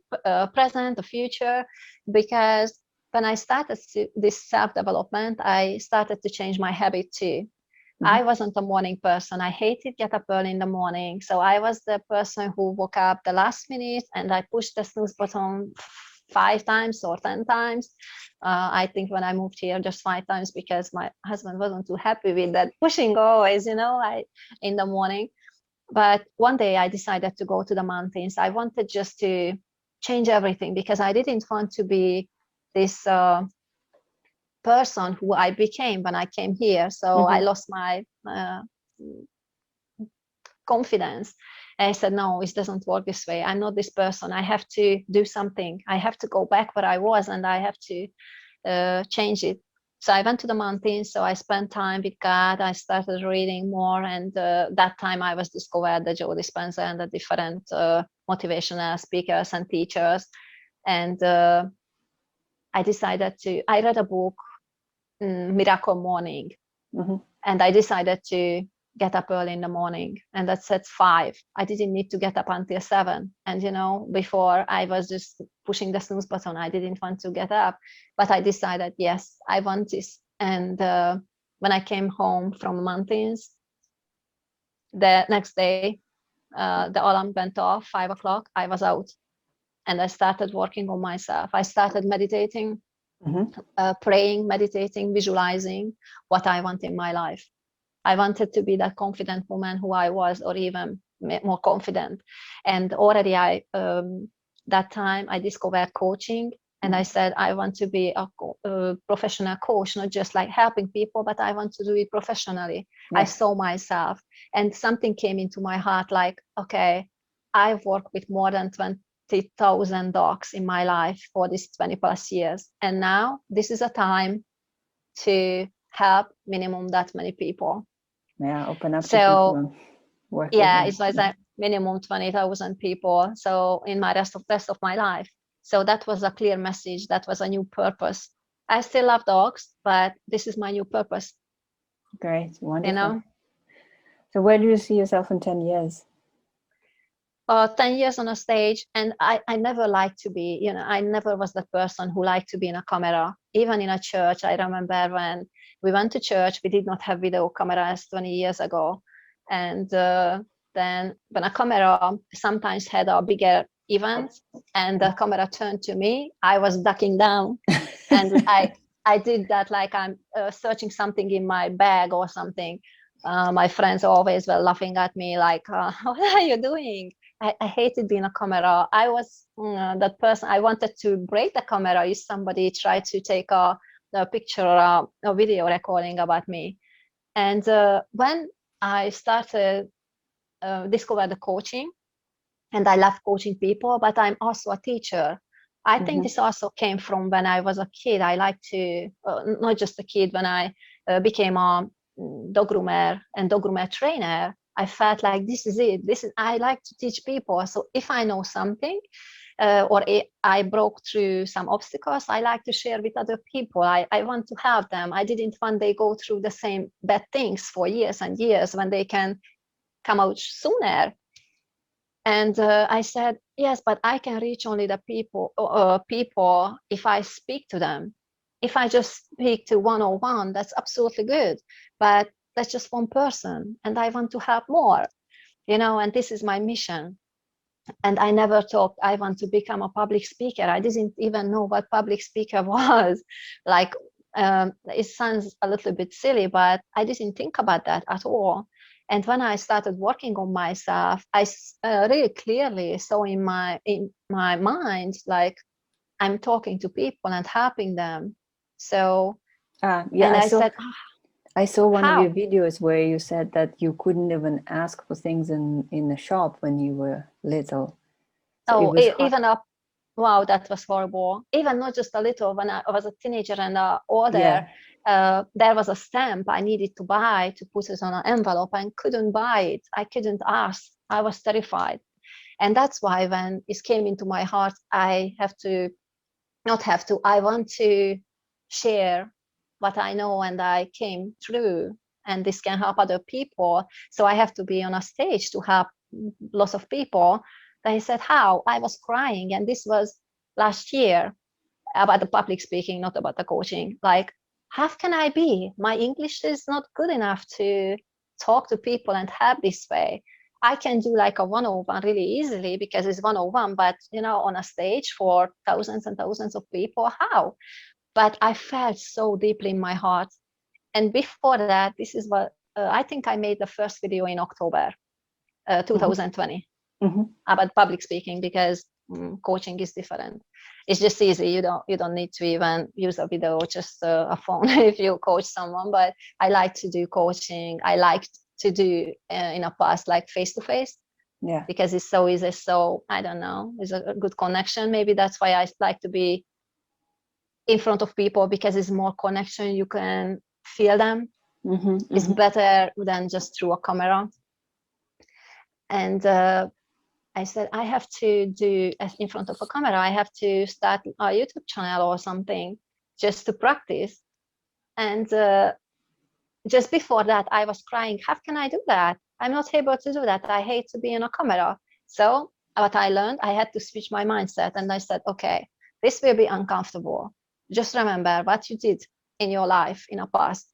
present, the future, because when I started this self-development, I started to change my habit too. I wasn't a morning person. I hated get up early in the morning. So I was the person who woke up the last minute and I pushed the snooze button 5 times or 10 times. I think when I moved here, just 5 times, because my husband wasn't too happy with that pushing always, in the morning. But one day I decided to go to the mountains. I wanted just to change everything, because I didn't want to be this person who I became when I came here. So I lost my confidence. And I said, no, it doesn't work this way. I'm not this person. I have to do something. I have to go back where I was, and I have to change it. So I went to the mountains. So I spent time with God. I started reading more. And that time I was discovered the Joe Dispenza and the different motivational speakers and teachers. And I decided I read a book, Miracle Morning. And I decided to get up early in the morning, and that's at 5. I didn't need to get up until 7. And before I was just pushing the snooze button. I didn't want to get up, but I decided, yes, I want this. And when I came home from the mountains, the next day, the alarm went off, 5 o'clock. I was out, and I started working on myself. I started meditating, praying, meditating, visualizing what I want in my life. I wanted to be that confident woman who I was, or even more confident. And already that time I discovered coaching, and I said, I want to be a professional coach, not just like helping people, but I want to do it professionally. I saw myself, and something came into my heart, like, okay, I've worked with more than 20,000 dogs in my life for these 20 plus years. And now this is a time to help minimum that many people. Yeah, open up to So people and work with yeah, them. it was like minimum 20,000 people. So in my rest of my life. So that was a clear message. That was a new purpose. I still love dogs, but this is my new purpose. Great, wonderful. You know, so where do you see yourself in 10 years? 10 years on a stage, and I never liked to be, you know, I never was the person who liked to be in a camera. Even in a church, I remember when we went to church, we did not have video cameras 20 years ago. And then when a camera sometimes had a bigger event and the camera turned to me, I was ducking down. And I did that like I'm searching something in my bag or something. My friends always were laughing at me like, what are you doing? I hated being a camera. I was that person. I wanted to break the camera if somebody tried to take a picture or a video recording about me. And when I started discover the coaching, and I love coaching people, but I'm also a teacher. I think this also came from when I was a kid. I like to, not just a kid, when I became a dog groomer and dog groomer trainer, I felt like this is it. I like to teach people. So if I know something, or I broke through some obstacles, I like to share with other people. I want to help them. I didn't want they go through the same bad things for years and years when they can come out sooner. And I said, yes, but I can reach only the people if I speak to them. If I just speak to 101, that's absolutely good. But that's just one person, and I want to help more, you know, and this is my mission. And I never thought I want to become a public speaker. I didn't even know what public speaker was. Like, it sounds a little bit silly, but I didn't think about that at all. And when I started working on myself, I really clearly saw in my mind, like, I'm talking to people and helping them. So, yeah, and I said, I saw one of your how? videos where you said that you couldn't even ask for things in the shop when you were little. So it Oh, was hard. even up, wow, that was horrible. Even not just a little, when I was a teenager and older, Yeah. there was a stamp I needed to buy to put it on an envelope. I couldn't buy it. I couldn't ask. I was terrified. And that's why when it came into my heart, I want to share what I know and I came through, and this can help other people. So I have to be on a stage to help lots of people. They said, how? I was crying. And this was last year, about the public speaking, not about the coaching. Like, how can I be? My English is not good enough to talk to people and help this way. I can do like a 101 really easily because it's 101, but you know, on a stage for thousands and thousands of people, how? But I felt so deeply in my heart. And before that, this is what I think I made the first video in October 2020 about public speaking, because coaching is different. It's just easy. You don't need to even use a video, just a phone if you coach someone. But I like to do coaching. I liked to do in a past like face to face, Yeah. because it's so easy. So I don't know, it's a good connection. Maybe that's why I like to be in front of people, because it's more connection. You can feel them. It's better than just through a camera. And I said, I have to do in front of a camera. I have to start a YouTube channel or something just to practice. And just before that, I was crying, how can I do that? I'm not able to do that. I hate to be in a camera. So what I learned, I had to switch my mindset. And I said, okay, this will be uncomfortable. Just remember what you did in your life in the past.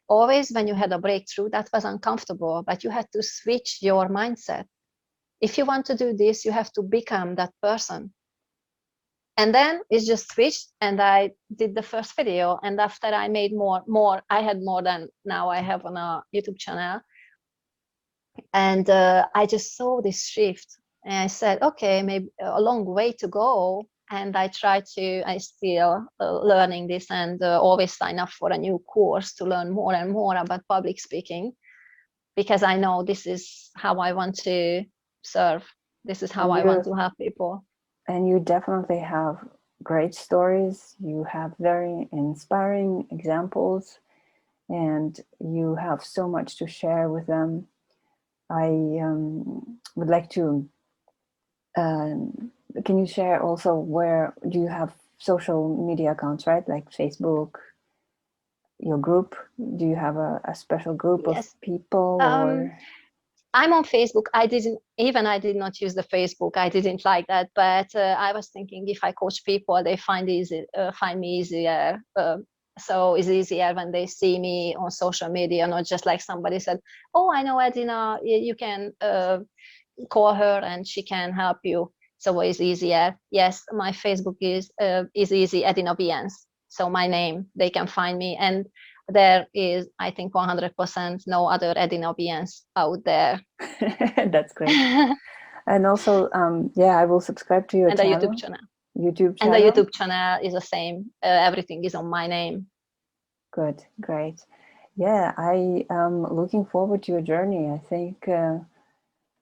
Always when you had a breakthrough, that was uncomfortable, but you had to switch your mindset. If you want to do this, you have to become that person. And then it's just switched, and I did the first video. And after I made more, I had more than now I have on a YouTube channel. And I just saw this shift. And I said, okay, maybe a long way to go. And I still learning this, and always sign up for a new course to learn more and more about public speaking, because I know this is how I want to serve. This is how I want to help people. And you definitely have great stories. You have very inspiring examples, and you have so much to share with them. I would like to, can you share also, where do you have social media accounts, right? Like Facebook, your group? Do you have a special group of Yes. people, Um, or? I'm on Facebook. I did not use the Facebook. I didn't like that. But I was thinking if I coach people, they find me easier. So it's easier when they see me on social media, not just like somebody said, oh, I know Edina, you can call her and she can help you. So it's easier. Yes, my Facebook is easy, Edina Viens. So my name, they can find me. And there is, I think, 100% no other Edina Viens out there. That's great. And also, yeah, I will subscribe to your And the YouTube channel, channel. YouTube And the channel. YouTube channel is the same. Everything is on my name. Good, great. Yeah, I am looking forward to your journey. I think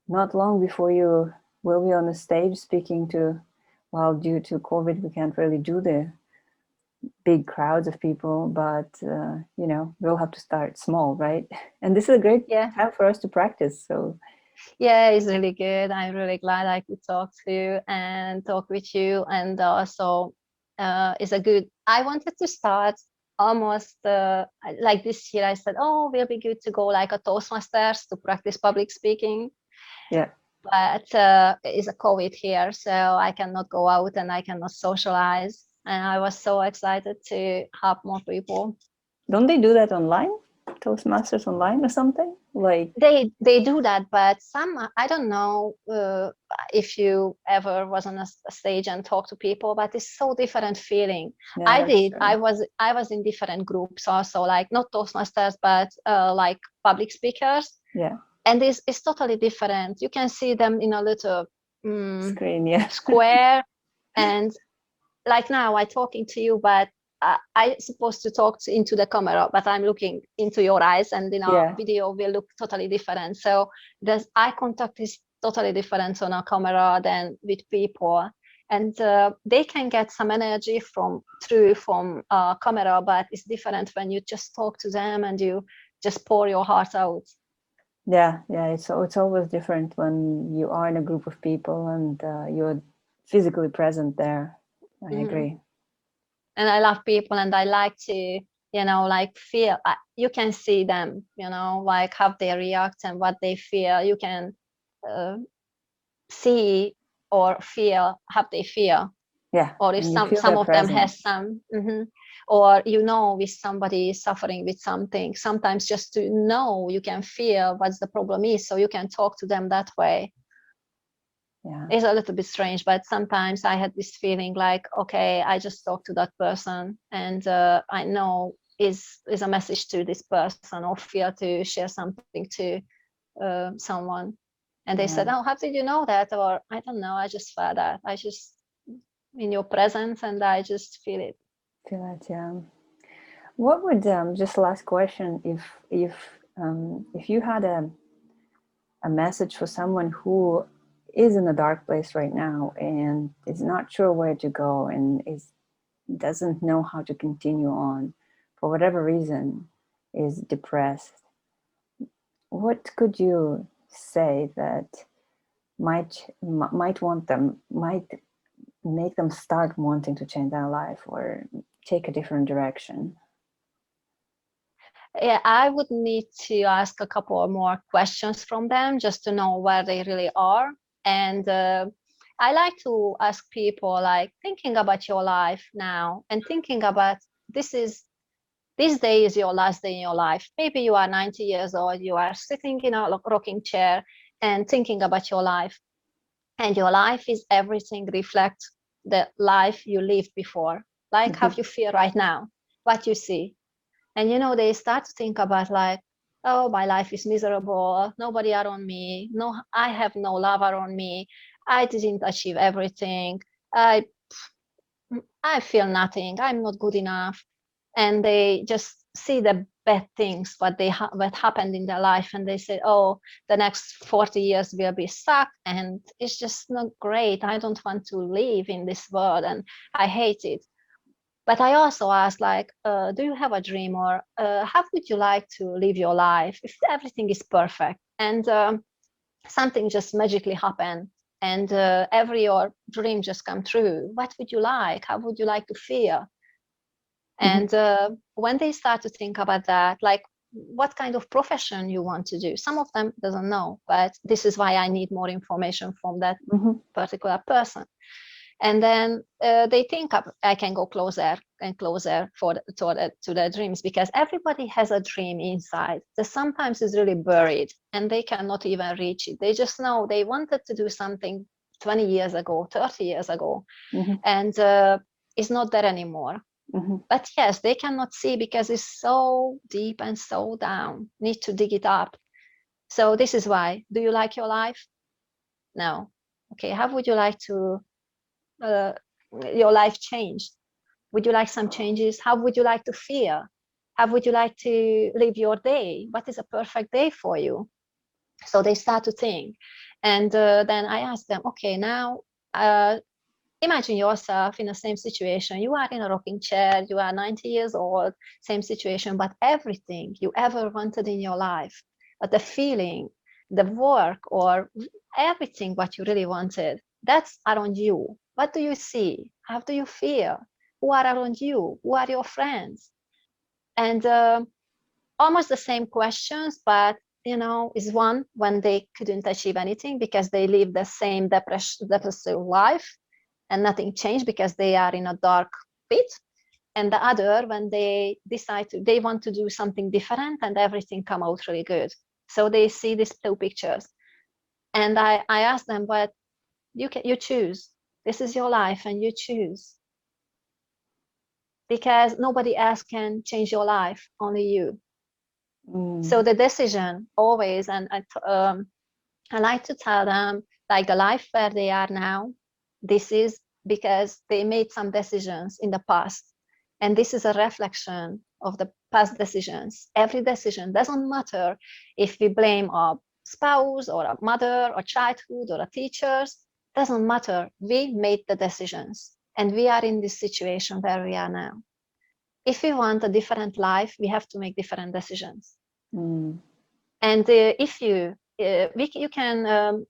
not long before you will be on the stage speaking to, well, due to COVID, we can't really do the big crowds of people, but we'll have to start small, right? And this is a great Yeah. time for us to practice. So Yeah, it's really good. I'm really glad I could talk to you and talk with you. And also, it's a good. I wanted to start almost like this year. I said, oh, will be good to go like a Toastmasters to practice public speaking. yeah. But it's a COVID here, so I cannot go out and I cannot socialize. And I was so excited to help more people. Don't they do that online? Toastmasters online or something? Like, They do that, but some, I don't know if you ever was on a stage and talked to people, but it's so different feeling. yeah, I that's did. true. I was in different groups also, like not Toastmasters, but like public speakers, Yeah. and it's totally different. You can see them in a little Screen, yeah. square, and like now I'm talking to you, but I'm supposed to talk into the camera, but I'm looking into your eyes, and in a Yeah. video will look totally different. So the eye contact is totally different on a camera than with people, and they can get some energy from a camera, but it's different when you just talk to them and you just pour your heart out. Yeah, yeah, it's always different when you are in a group of people and you're physically present there. I Mhm. agree. And I love people, and I like to, like feel. You can see them, like how they react and what they feel. You can uh, see or feel how they feel, Yeah, or if and you feel some their of them has presence. some, or if somebody is suffering with something. Sometimes just to know, you can feel what's the problem is, so you can talk to them that way. Yeah, It's a little bit strange, but sometimes I had this feeling like, okay, I just talked to that person, and I know is a message to this person, or feel to share something to someone. And they yeah, said, oh, how did you know that? Or I don't know, I just felt that. I just in your presence, and I just feel it. feel it. Yeah. What would just last question, if you had a message for someone who is in a dark place right now and is not sure where to go and is doesn't know how to continue on for whatever reason, is depressed, what could you say that might make them start wanting to change their life or take a different direction? Yeah, I would need to ask a couple more questions from them just to know where they really are. And I like to ask people, like, thinking about your life now and thinking about this is this day is your last day in your life. Maybe you are 90 years old, you are sitting in a rocking chair and thinking about your life. And your life is everything reflect the life you lived before, like how Mhm. you feel right now, what you see. And they start to think about, like, oh, my life is miserable, nobody around me, no, I have no love around me, I didn't achieve everything, I feel nothing, I'm not good enough. And they just see the bad things what happened in their life, and they say, oh, the next 40 years will be suck, and it's just not great. I don't want to live in this world, and I hate it. But I also ask, like, do you have a dream, or how would you like to live your life if everything is perfect and something just magically happen, and every your dream just come true? What would you like? How would you like to feel? And when they start to think about that, like what kind of profession you want to do, some of them doesn't know, but this is why I need more information from that particular person. And then they think I can go closer and closer to their dreams, because everybody has a dream inside that sometimes is really buried and they cannot even reach it. They just know they wanted to do something 20 years ago, 30 years ago, and it's not there anymore. But yes, they cannot see because it's so deep and so down, need to dig it up. So this is why. Do you like your life? No. Okay, how would you like to your life changed? Would you like some changes? How would you like to feel? How would you like to live your day? What is a perfect day for you? So they start to think. And then I ask them, okay, now imagine yourself in the same situation. You are in a rocking chair, you are 90 years old, same situation, but everything you ever wanted in your life, but the feeling, the work, or everything what you really wanted, that's around you. What do you see? How do you feel? Who are around you? Who are your friends? And almost the same questions, but is one when they couldn't achieve anything because they live the same depressive life and nothing changed because they are in a dark pit. And the other when they decide they want to do something different and everything come out really good. So they see these two pictures. And I ask them, but you choose. This is your life and you choose. Because nobody else can change your life, only you. So the decision always, and I like to tell them, like the life where they are now, this is because they made some decisions in the past. And this is a reflection of the past decisions. Every decision doesn't matter if we blame our spouse or a mother or childhood or a teachers, doesn't matter. We made the decisions and we are in this situation where we are now. If we want a different life, we have to make different decisions. And if you can,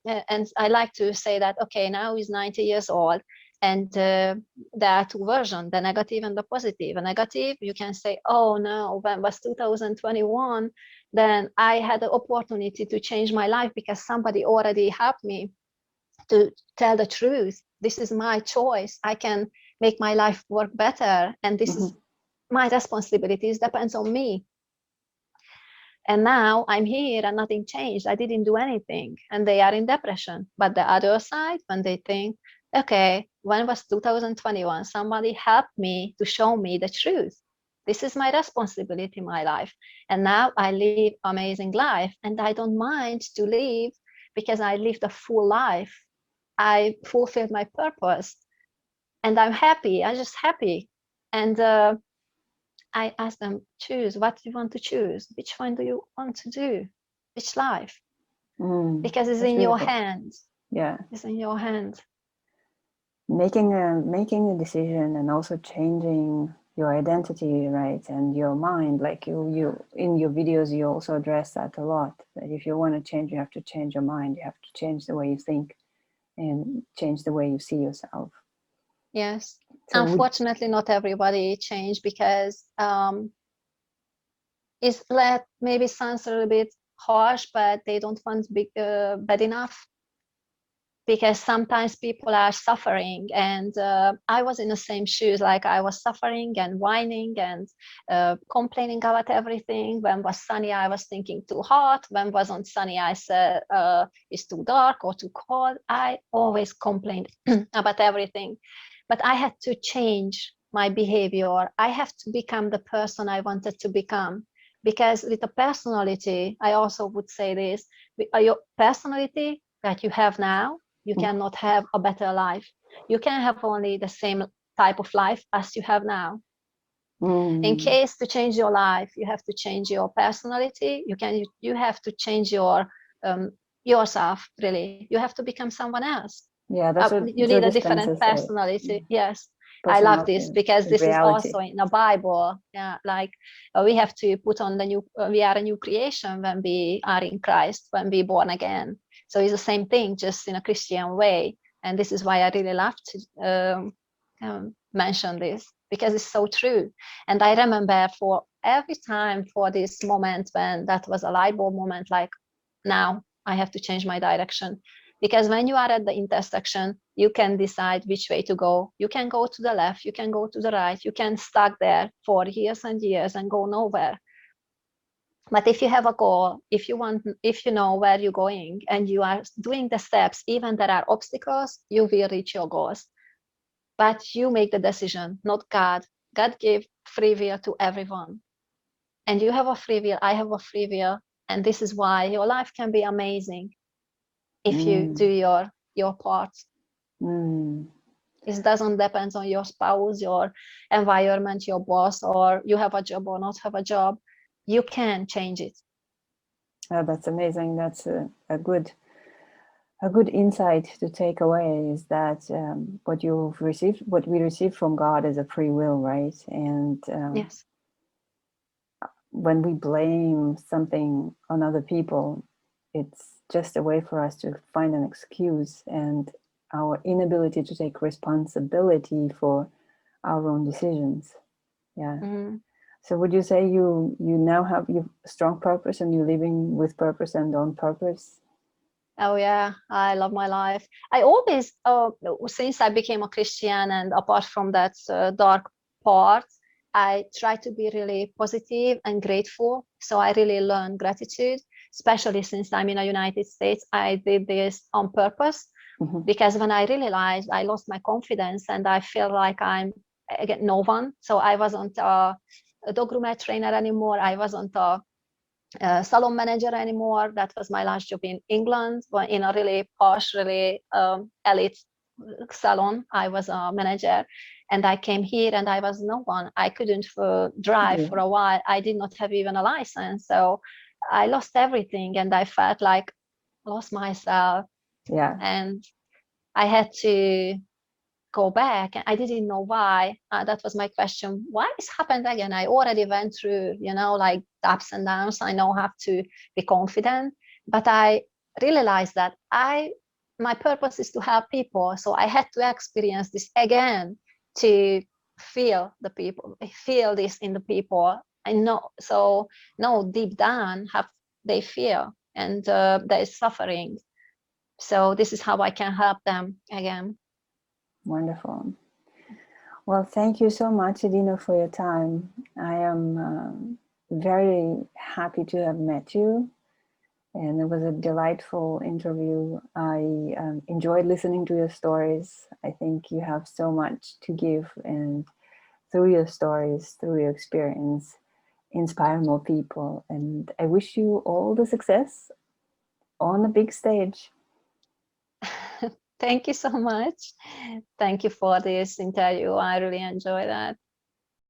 and I like to say that, okay, now he's 90 years old, and there are two versions, the negative and the positive. A negative, you can say, oh no, when it was 2021, then I had the opportunity to change my life because somebody already helped me to tell the truth. This is my choice. I can make my life work better. And this is my responsibilities, depends on me. And now I'm here and nothing changed. I didn't do anything. And they are in depression. But the other side, when they think, okay, when was 2021? Somebody helped me to show me the truth. This is my responsibility in my life. And now I live amazing life. And I don't mind to live because I lived a full life. I fulfilled my purpose. And I'm happy. I'm just happy. And I ask them, choose what you want to choose. Which one do you want to do? Which life? Because it's in your hands. Yeah, it's in your hands. Making a decision and also changing your identity, right, and your mind. Like you in your videos, you also address that a lot. That if you want to change, you have to change your mind. You have to change the way you think and change the way you see yourself. Yes. So unfortunately, not everybody change because it's maybe sounds a little bit harsh, but they don't want bad enough. Because sometimes people are suffering, and I was in the same shoes. Like I was suffering and whining and complaining about everything. When was sunny, I was thinking too hot. When wasn't sunny, I said it's too dark or too cold. I always complained about everything, but I had to change my behavior. I have to become the person I wanted to become. Because with the personality, I also would say this, your personality that you have now, you cannot have a better life. You can have only the same type of life as you have now. In case to change your life, you have to change your personality. You have to change yourself, really. You have to become someone else. Yeah, that's what You Joe need a different Dispenza say. personality. Yes. I love Personality this because and this is reality. also in the Bible. Yeah, like we have to put on the new. We are a new creation when we are in Christ, when we born again. So it's the same thing, just in a Christian way. And this is why I really love to mention this, because it's so true. And I remember for every time for this moment when that was a light bulb moment, like now I have to change my direction. Because when you are at the intersection, you can decide which way to go. You can go to the left, you can go to the right, you can stuck there for years and years and go nowhere. But if you have a goal, if you know where you're going and you are doing the steps, even there are obstacles, you will reach your goals. But you make the decision, not God. God gave free will to everyone. And you have a free will, I have a free will. And this is why your life can be amazing if you do your part. It doesn't depend on your spouse, your environment, your boss, or you have a job or not have a job. You can change it. Oh, that's amazing. That's a good insight to take away, is that what we receive from God is a free will, right? And Yes. when we blame something on other people, it's just a way for us to find an excuse, and our inability to take responsibility for our own decisions. Yeah. So would you say you now have strong purpose, and you're living with purpose and on purpose? Oh yeah, I love my life. I always, since I became a Christian, and apart from that dark part, I try to be really positive and grateful. So I really learn gratitude, especially since I'm in the United States. I did this on purpose, because when I realized I lost my confidence and I feel like I'm again no one. So I wasn't a dog groomer trainer anymore. I wasn't a salon manager anymore. That was my last job in England, but in a really posh, really elite salon. I was a manager, and I came here and I was no one. I couldn't drive for a while. I did not have even a license. So I lost everything, and I felt like I lost myself. Yeah. And I had to go back, and I didn't know why. That was my question. Why this happened again? I already went through, like ups and downs. I know how to be confident, but I realized that my purpose is to help people. So I had to experience this again to feel this in the people. I know, so know deep down how they feel, and they're suffering. So this is how I can help them again. Wonderful. Well, thank you so much, Edina, for your time. I am very happy to have met you, and it was a delightful interview. I enjoyed listening to your stories. I think you have so much to give, and through your stories, through your experience, inspire more people. And I wish you all the success on the big stage. Thank you so much. Thank you for this interview. I really enjoyed that.